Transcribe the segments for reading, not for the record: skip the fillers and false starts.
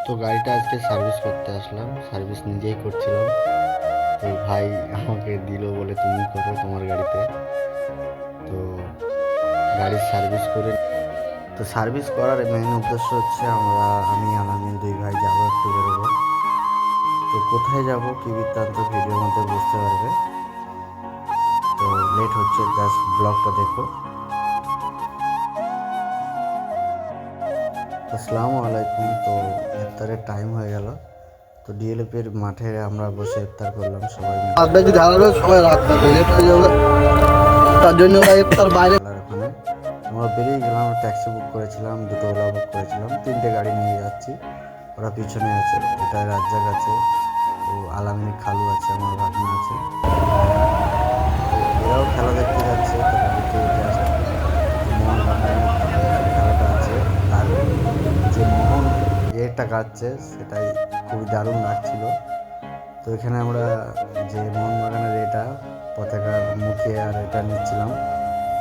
তো গাড়িটা আজকে সার্ভিস করতে আসলাম, সার্ভিস নিজেই করছিলাম। তো ভাই আমাকে দিল বলে তুমি করো তোমার গাড়িতে। তো গাড়ির সার্ভিস করে, তো সার্ভিস করার মেইন উদ্দেশ্য হচ্ছে আমি আলামিন দুই ভাই যাবো, একটু বেরোবো। তো কোথায় যাব কি বৃত্তান্ত ভিডিওর মধ্যে বুঝতে পারবে। তো লেট হচ্ছে, জাস্ট ব্লগটা দেখো। আসসালামু আলাইকুম। তো ইফতারের টাইম হয়ে গেল। তো ডিএলএফের মাঠে আমরা বসে ইফতার করলাম সবাই মিলে। রাত বেশি ধারালো সবাই রাত থাকবে লেট হয়ে যাবে, তার জন্য তার বাইরে ওখানে আমরা বেরিয়ে গেলাম, ট্যাক্সি বুক করেছিলাম, দুটো ওলা বুক করেছিলাম, তিনটে গাড়ি নিয়ে যাচ্ছি। ওরা পিছনে আছে, এটা রাজ্জাক আছে, ও আলামিনের খালু আছে, আমার ভাগনা আছে। তো এরাও খেলা দেখতে যাচ্ছে। তো গাড়িতে জাস্ট মোহনবাগানের খেলাটা আছে, আর যে মোহন এটা কাটছে সেটাই খুবই দারুণ লাগছিল। তো এখানে আমরা যে মোহনবাগানের এটা পতাকার মুখে আর এটা নিচ্ছিলাম,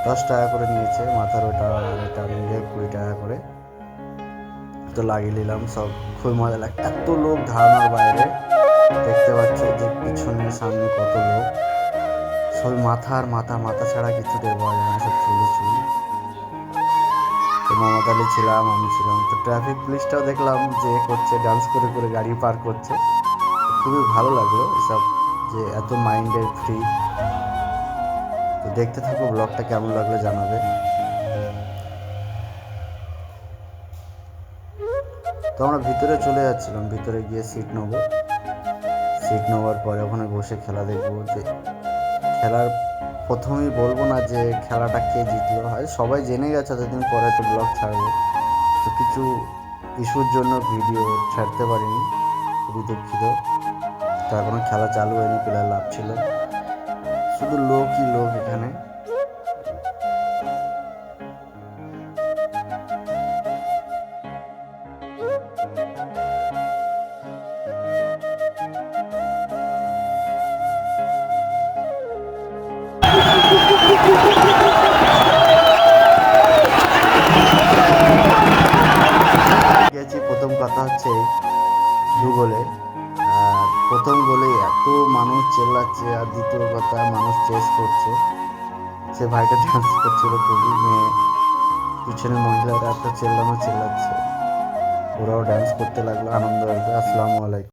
10 টাকা করে নিয়েছে মাথার ওটা, আর এটা নিলে 20 টাকা করে। তো লাগিয়ে নিলাম সব, খুবই মজা লাগে। এত লোক ধারণার বাইরে, দেখতে পাচ্ছ যে পিছনে সামনে কত লোক, সব মাথার মাথা মাথা ছাড়া কিছু টের পাওয়া যায় না, সব চুল চুল। তো মোহাম্মদ আলী ছিলাম, আমি ছিলাম। তো ট্রাফিক পুলিশটাও দেখলাম যে করছে, ডান্স করে করে গাড়ি পার করছে। খুবই ভালো লাগলো এসব, যে এত মাইন্ডের ফ্রি। তো দেখতে থাকো, ব্লগটা কেমন লাগলো জানাবে। তো আমরা ভিতরে চলে যাচ্ছিলাম, ভিতরে গিয়ে সিট নেবো। সিট নেওয়ার পরে ওখানে বসে খেলা দেখবো। যে খেলার প্রথমেই বলবো না যে খেলাটা কে জিতলো, হয় সবাই জেনে গেছে, এতদিন পরে তো ব্লগ ছাড়বো। তো কিছু ইস্যুর জন্য ভিডিও ছাড়তে পারিনি, খুবই দুঃখিত। তো এখনো খেলা চালু হয়নি, প্লেয়ার লাভ ছিল, শুধু লোকই লোক এখানে। গেছি, প্রথম কথা হচ্ছে দু গোলে, আর প্রথম গোলে এত মানুষ চেল্লাচ্ছে, আর দ্বিতীয় কথা মানুষ চেস করছে। সে ভাইটা ডান্স করছিল খুবই, মেয়ে পিছনে মহিলারা এত চেল্লানো চেল্লাচ্ছে, ওরাও ডান্স করতে লাগলো, আনন্দ লাগলো। আসসালামু আলাইকুম।